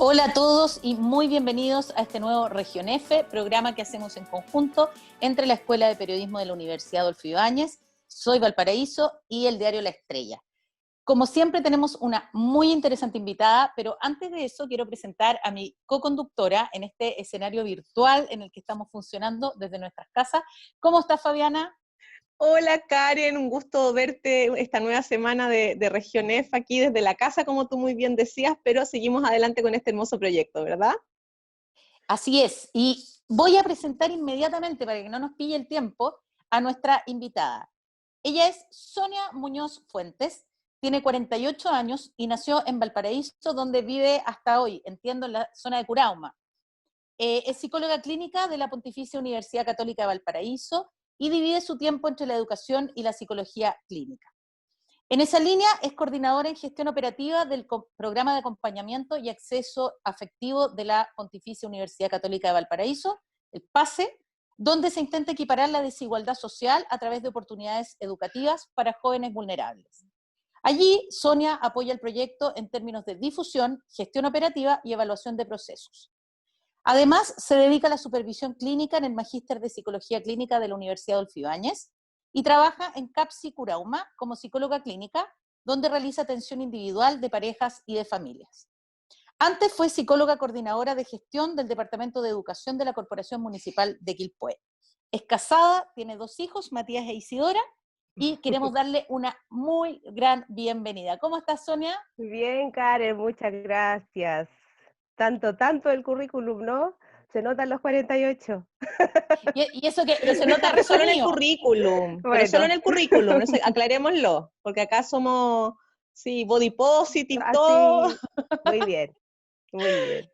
Hola a todos y muy bienvenidos a este nuevo Región F, programa que hacemos en conjunto entre la Escuela de Periodismo de la Universidad Adolfo Ibáñez, Soy Valparaíso y el diario La Estrella. Como siempre tenemos una muy interesante invitada, pero antes de eso quiero presentar a mi co-conductora en este escenario virtual en el que estamos funcionando desde nuestras casas. ¿Cómo estás, Fabiana? Hola Karen, un gusto verte esta nueva semana de Región F aquí desde la casa, como tú muy bien decías, pero seguimos adelante con este hermoso proyecto, ¿verdad? Así es, y voy a presentar inmediatamente, para que no nos pille el tiempo, a nuestra invitada. Ella es Sonia Muñoz Fuentes, tiene 48 años y nació en Valparaíso, donde vive hasta hoy, entiendo, en la zona de Curauma. Es psicóloga clínica de la Pontificia Universidad Católica de Valparaíso y divide su tiempo entre la educación y la psicología clínica. En esa línea es coordinadora en gestión operativa del programa de acompañamiento y acceso afectivo de la Pontificia Universidad Católica de Valparaíso, el PASE, donde se intenta equiparar la desigualdad social a través de oportunidades educativas para jóvenes vulnerables. Allí, Sonia apoya el proyecto en términos de difusión, gestión operativa y evaluación de procesos. Además, se dedica a la supervisión clínica en el Magíster de Psicología Clínica de la Universidad Adolfo Ibáñez y trabaja en CAPSI Curauma como psicóloga clínica, donde realiza atención individual de parejas y de familias. Antes fue psicóloga coordinadora de gestión del Departamento de Educación de la Corporación Municipal de Quilpué. Es casada, tiene 2 hijos, Matías e Isidora, y queremos darle una muy gran bienvenida. ¿Cómo estás, Sonia? Bien, Karen, muchas gracias. Tanto el currículum, ¿no? Se notan los 48. Y eso que Pero se nota récord solo en el mío. currículum, pero solo Bueno, en el currículum, eso aclarémoslo, porque acá somos, sí, body positive, todo. así, muy bien, muy bien.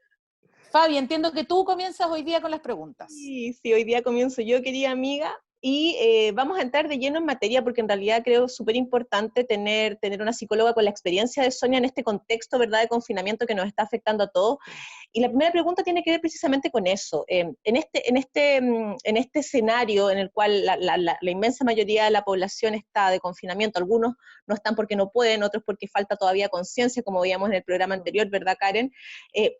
Fabi, entiendo que tú comienzas hoy día con las preguntas. Sí, sí, hoy día comienzo yo, querida amiga, y vamos a entrar de lleno en materia porque en realidad creo súper importante tener una psicóloga con la experiencia de Sonia en este contexto, ¿verdad?, de confinamiento que nos está afectando a todos. Y la primera pregunta tiene que ver precisamente con eso. En este escenario en el cual la inmensa mayoría de la población está de confinamiento, algunos no están porque no pueden, otros porque falta todavía conciencia, como veíamos en el programa anterior, ¿verdad, Karen?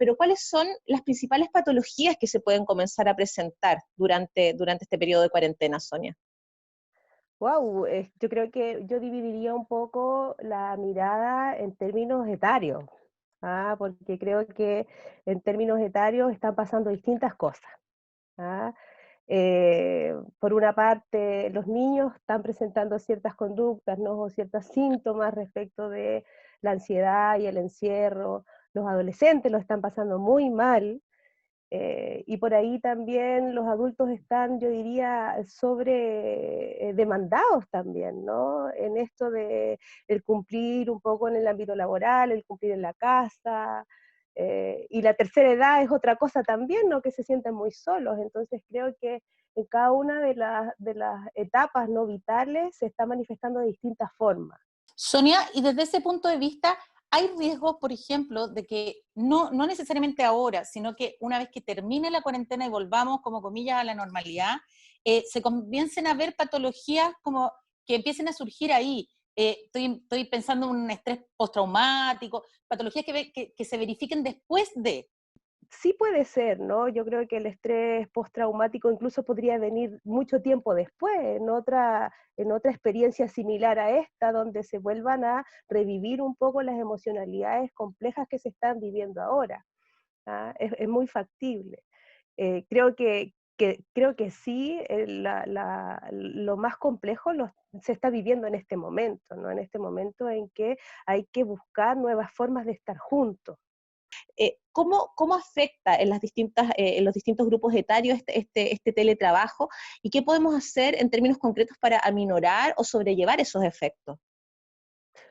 Pero ¿cuáles son las principales patologías que se pueden comenzar a presentar durante este periodo de cuarentena, Sonia? Wow, yo creo que yo dividiría un poco la mirada en términos etarios, porque creo que en términos etarios están pasando distintas cosas. ¿Ah? Por una parte, los niños están presentando ciertas conductas, ¿no? O ciertos síntomas respecto de la ansiedad y el encierro. Los adolescentes lo están pasando muy mal. Y por ahí también los adultos están, yo diría, sobre demandados también, ¿no? En esto de el cumplir un poco en el ámbito laboral, el cumplir en la casa, y la tercera edad es otra cosa también, ¿no? Que se sienten muy solos. Entonces creo que en cada una de las etapas no vitales se está manifestando de distintas formas. Sonia, y desde ese punto de vista, ¿hay riesgos, por ejemplo, de que no necesariamente ahora, sino que una vez que termine la cuarentena y volvamos, como comillas, a la normalidad, se comiencen a ver patologías como que empiecen a surgir ahí? Estoy pensando en un estrés postraumático, patologías que se verifiquen después de. Sí puede ser, ¿no? Yo creo que el estrés postraumático incluso podría venir mucho tiempo después, en otra experiencia similar a esta, donde se vuelvan a revivir un poco las emocionalidades complejas que se están viviendo ahora. Es muy factible. Creo que sí, lo más complejo se está viviendo en este momento, ¿no? En este momento en que hay que buscar nuevas formas de estar juntos. ¿Cómo afecta en los distintos grupos etarios este teletrabajo y qué podemos hacer en términos concretos para aminorar o sobrellevar esos efectos?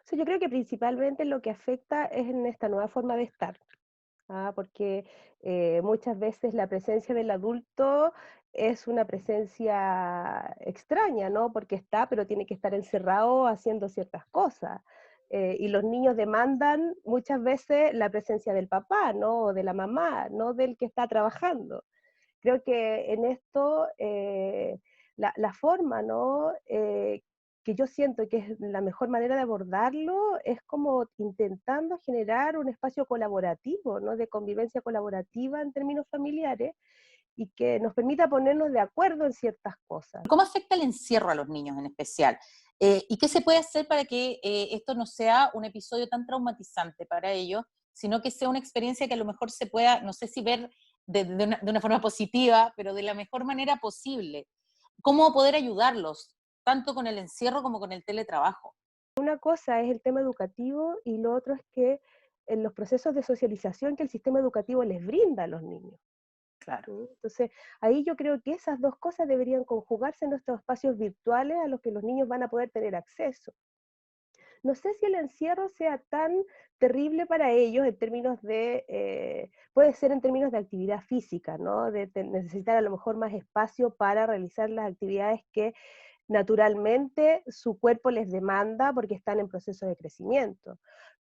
Sí, yo creo que principalmente lo que afecta es en esta nueva forma de estar, porque muchas veces la presencia del adulto es una presencia extraña, ¿no? Porque está, pero tiene que estar encerrado haciendo ciertas cosas. Y los niños demandan muchas veces la presencia del papá, ¿no? O de la mamá, no del que está trabajando. Creo que en esto la forma, ¿no? que yo siento que es la mejor manera de abordarlo, es como intentando generar un espacio colaborativo, ¿no? De convivencia colaborativa en términos familiares, y que nos permita ponernos de acuerdo en ciertas cosas. ¿Cómo afecta el encierro a los niños en especial? ¿Y qué se puede hacer para que esto no sea un episodio tan traumatizante para ellos, sino que sea una experiencia que a lo mejor se pueda, no sé si ver de una forma positiva, pero de la mejor manera posible? ¿Cómo poder ayudarlos, tanto con el encierro como con el teletrabajo? Una cosa es el tema educativo y lo otro es que en los procesos de socialización que el sistema educativo les brinda a los niños. Claro. Entonces, ahí yo creo que esas dos cosas deberían conjugarse en estos espacios virtuales a los que los niños van a poder tener acceso. No sé si el encierro sea tan terrible para ellos en términos de, puede ser en términos de actividad física, ¿no? De necesitar a lo mejor más espacio para realizar las actividades que naturalmente su cuerpo les demanda porque están en proceso de crecimiento.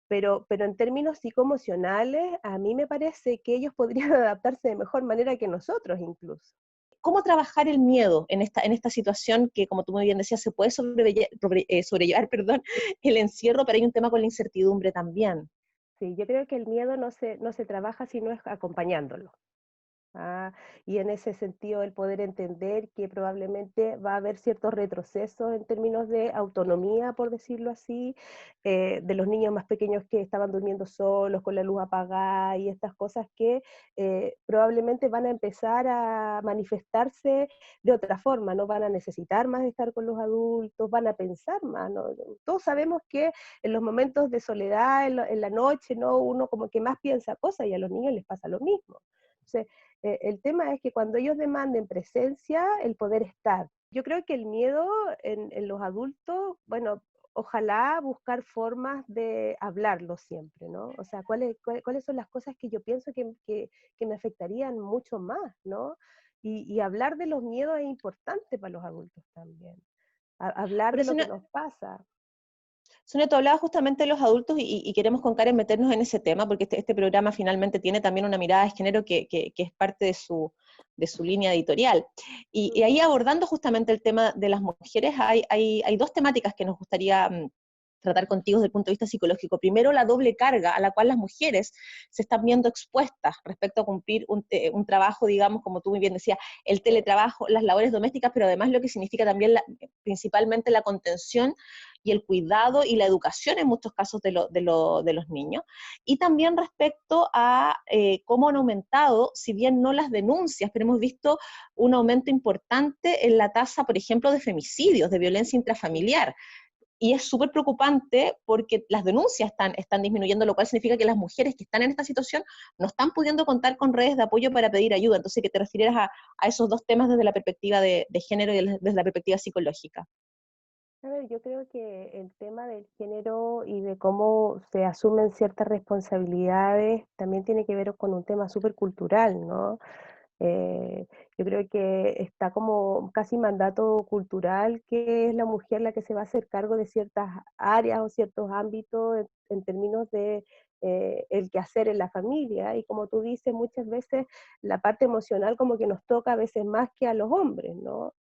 Pero en términos psicoemocionales, a mí me parece que ellos podrían adaptarse de mejor manera que nosotros incluso. ¿Cómo trabajar el miedo en esta situación que, como tú muy bien decías, se puede sobrellevar, perdón, el encierro, pero hay un tema con la incertidumbre también? Sí, yo creo que el miedo no se trabaja si no es acompañándolo. Y en ese sentido el poder entender que probablemente va a haber ciertos retrocesos en términos de autonomía, por decirlo así, de los niños más pequeños que estaban durmiendo solos, con la luz apagada y estas cosas que probablemente van a empezar a manifestarse de otra forma, no van a necesitar más de estar con los adultos, van a pensar más, ¿no? Todos sabemos que en los momentos de soledad, en la noche, ¿no? Uno como que más piensa cosas y a los niños les pasa lo mismo. Entonces, el tema es que cuando ellos demanden presencia, el poder estar. Yo creo que el miedo en los adultos, bueno, ojalá buscar formas de hablarlo siempre, ¿no? O sea, ¿cuáles son las cosas que yo pienso que me afectarían mucho más, ¿no? Y hablar de los miedos es importante para los adultos también. Hablar Pero de lo Sonia, que nos pasa. Sonia, tú hablabas justamente de los adultos y queremos con Karen meternos en ese tema, porque este programa finalmente tiene también una mirada de género que es parte de su línea editorial. Y ahí abordando justamente el tema de las mujeres, hay dos temáticas que nos gustaría tratar contigo desde el punto de vista psicológico. Primero, la doble carga a la cual las mujeres se están viendo expuestas respecto a cumplir un trabajo, digamos, como tú muy bien decías, el teletrabajo, las labores domésticas, pero además lo que significa también principalmente la contención y el cuidado y la educación en muchos casos de los niños. Y también respecto a cómo han aumentado, si bien no las denuncias, pero hemos visto un aumento importante en la tasa, por ejemplo, de femicidios, de violencia intrafamiliar. Y es súper preocupante porque las denuncias están disminuyendo, lo cual significa que las mujeres que están en esta situación no están pudiendo contar con redes de apoyo para pedir ayuda. Entonces, que te refirieras a esos dos temas desde la perspectiva de género y desde la perspectiva psicológica. A ver, yo creo que el tema del género y de cómo se asumen ciertas responsabilidades también tiene que ver con un tema súper cultural, ¿no? Eh, yo creo que está como casi mandato cultural que es la mujer la que se va a hacer cargo de ciertas áreas o ciertos ámbitos en términos de el quehacer en la familia. Y como tú dices, muchas veces la parte emocional como que nos toca a veces más que a los hombres, ¿no?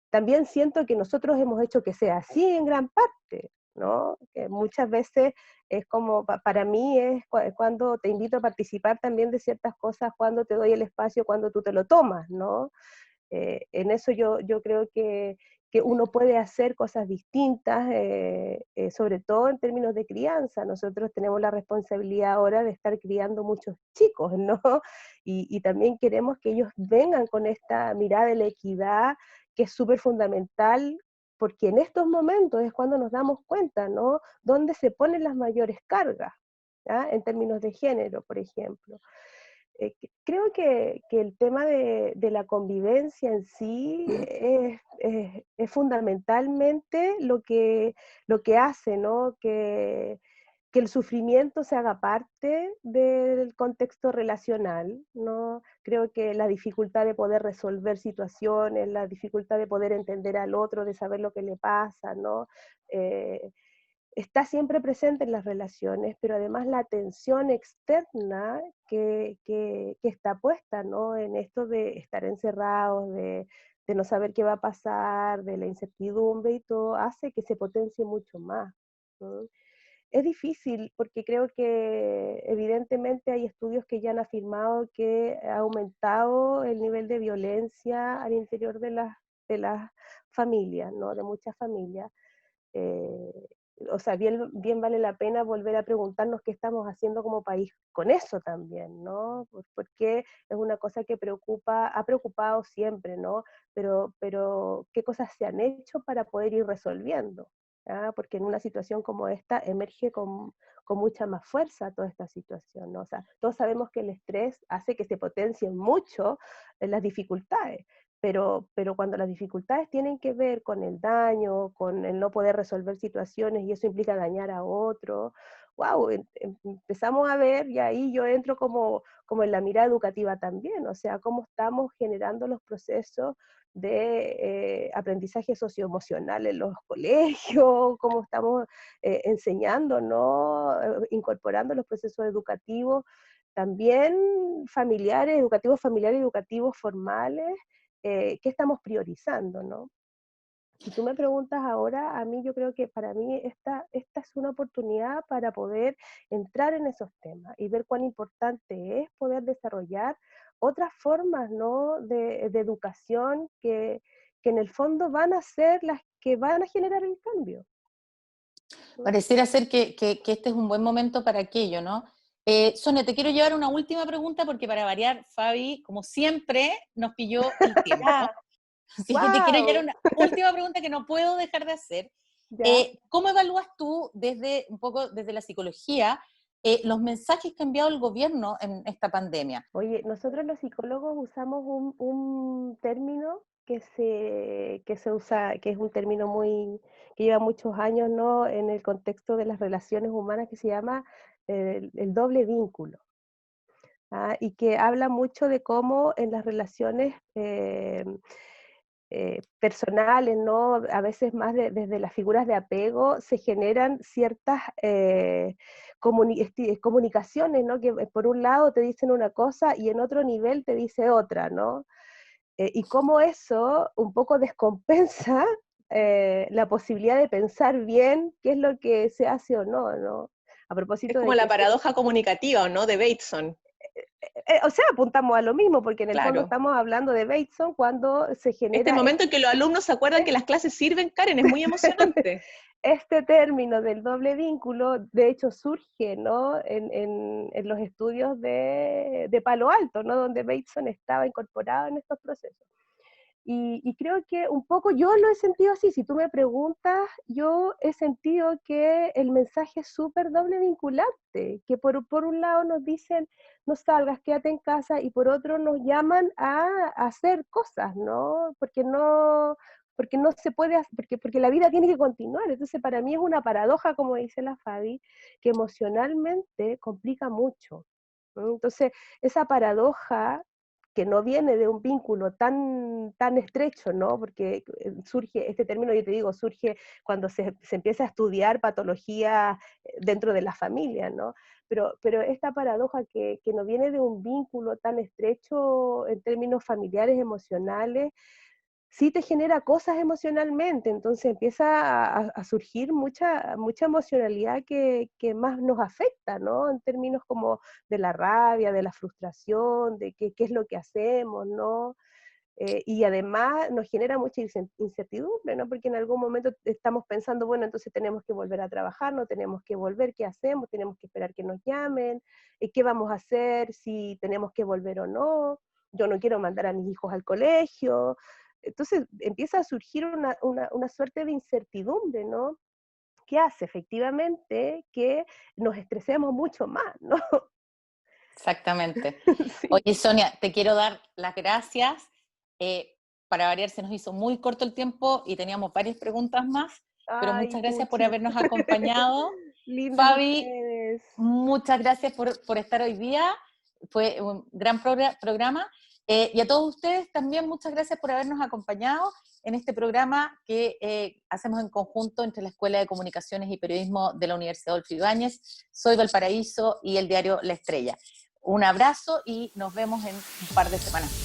También siento que nosotros hemos hecho que sea así en gran parte, ¿no? Que muchas veces es como, para mí es cuando te invito a participar también de ciertas cosas, cuando te doy el espacio, cuando tú te lo tomas, ¿no? En eso yo creo que uno puede hacer cosas distintas, sobre todo en términos de crianza. Nosotros tenemos la responsabilidad ahora de estar criando muchos chicos, ¿no? Y también queremos que ellos vengan con esta mirada de la equidad, que es súper fundamental, porque en estos momentos es cuando nos damos cuenta, ¿no? Dónde se ponen las mayores cargas, ¿ya? En términos de género, por ejemplo. Creo que el tema de la convivencia en sí es fundamentalmente lo que hace, ¿no? Que el sufrimiento se haga parte del contexto relacional, ¿no? Creo que la dificultad de poder resolver situaciones, la dificultad de poder entender al otro, de saber lo que le pasa, ¿no? Eh, Está siempre presente en las relaciones, pero además la atención externa que está puesta, ¿no? En esto de estar encerrados, de no saber qué va a pasar, de la incertidumbre y todo, hace que se potencie mucho más, ¿no? Es difícil porque creo que evidentemente hay estudios que ya han afirmado que ha aumentado el nivel de violencia al interior de las familias, ¿no? De muchas familias. Eh, o sea, bien vale la pena volver a preguntarnos qué estamos haciendo como país con eso también, ¿no? Porque es una cosa que ha preocupado siempre, ¿no? Pero ¿qué cosas se han hecho para poder ir resolviendo? ¿Ah? Porque en una situación como esta emerge con mucha más fuerza toda esta situación, ¿no? O sea, todos sabemos que el estrés hace que se potencien mucho las dificultades, pero cuando las dificultades tienen que ver con el daño, con el no poder resolver situaciones y eso implica dañar a otro, wow, empezamos a ver, y ahí yo entro como en la mirada educativa también, o sea, cómo estamos generando los procesos de aprendizaje socioemocional en los colegios, cómo estamos enseñando, ¿no? Incorporando los procesos educativos, también familiares, educativos formales, qué estamos priorizando, ¿no? Si tú me preguntas ahora, a mí yo creo que para mí esta es una oportunidad para poder entrar en esos temas y ver cuán importante es poder desarrollar otras formas, ¿no? de educación que en el fondo van a ser las que van a generar el cambio. Pareciera ser que este es un buen momento para aquello, ¿no? Sonia, te quiero llevar una última pregunta porque para variar, Fabi, como siempre, nos pilló el tiempo. Ya, Así que te quiero llevar wow, una última pregunta que no puedo dejar de hacer. ya. ¿Cómo evalúas tú, un poco desde la psicología, los mensajes que ha enviado el gobierno en esta pandemia? Oye, nosotros los psicólogos usamos un término que se usa, que es un término que lleva muchos años, ¿no? En el contexto de las relaciones humanas, que se llama el doble vínculo. ¿Ah? Y que habla mucho de cómo en las relaciones personales, ¿no? A veces más desde las figuras de apego, se generan ciertas comunicaciones, ¿no? Que por un lado te dicen una cosa y en otro nivel te dice otra, ¿no? Y cómo eso un poco descompensa la posibilidad de pensar bien qué es lo que se hace o no, ¿no? A Es propósito como de la que paradoja comunicativa, ¿o no? De Bateson. o sea, apuntamos a lo mismo, porque en el fondo Claro. estamos hablando de Bateson cuando se Este genera momento en que los alumnos se acuerdan que las clases sirven, Karen, es muy emocionante. este término del doble vínculo. De hecho, surge, ¿no? en los estudios de Palo Alto, ¿no? Donde Bateson estaba incorporado en estos procesos. Y creo que un poco yo lo he sentido así. Si tú me preguntas, yo he sentido que el mensaje es súper doble vinculante, que por un lado nos dicen no salgas, quédate en casa, y por otro nos llaman a hacer cosas, ¿no? Porque no se puede, porque la vida tiene que continuar. Entonces para mí es una paradoja, como dice la Fabi, que emocionalmente complica mucho, ¿no? Entonces esa paradoja que no viene de un vínculo tan estrecho, ¿no? Porque surge, este término, yo te digo, surge cuando se empieza a estudiar patología dentro de la familia, ¿no? Pero esta paradoja que no viene de un vínculo tan estrecho en términos familiares, emocionales, sí te genera cosas emocionalmente, entonces empieza a surgir mucha emocionalidad que más nos afecta, ¿no? En términos como de la rabia, de la frustración, de qué es lo que hacemos, ¿no? Y además nos genera mucha incertidumbre, ¿no? Porque en algún momento estamos pensando, bueno, entonces tenemos que volver a trabajar, no tenemos que volver, ¿qué hacemos? Tenemos que esperar que nos llamen, ¿qué vamos a hacer si tenemos que volver o no? Yo no quiero mandar a mis hijos al colegio. Entonces empieza a surgir una suerte de incertidumbre, ¿no? Que hace efectivamente que nos estresemos mucho más, ¿no? Exactamente. Sí. Oye, Sonia, te quiero dar las gracias. Para variar, se nos hizo muy corto el tiempo y teníamos varias preguntas más, pero Ay, muchas gracias por puchis. habernos acompañado. Lindos Fabi, ustedes. muchas gracias por estar hoy día. Fue un gran programa. Y a todos ustedes también muchas gracias por habernos acompañado en este programa que hacemos en conjunto entre la Escuela de Comunicaciones y Periodismo de la Universidad Adolfo Ibáñez, Soy Valparaíso y el diario La Estrella. Un abrazo y nos vemos en un par de semanas.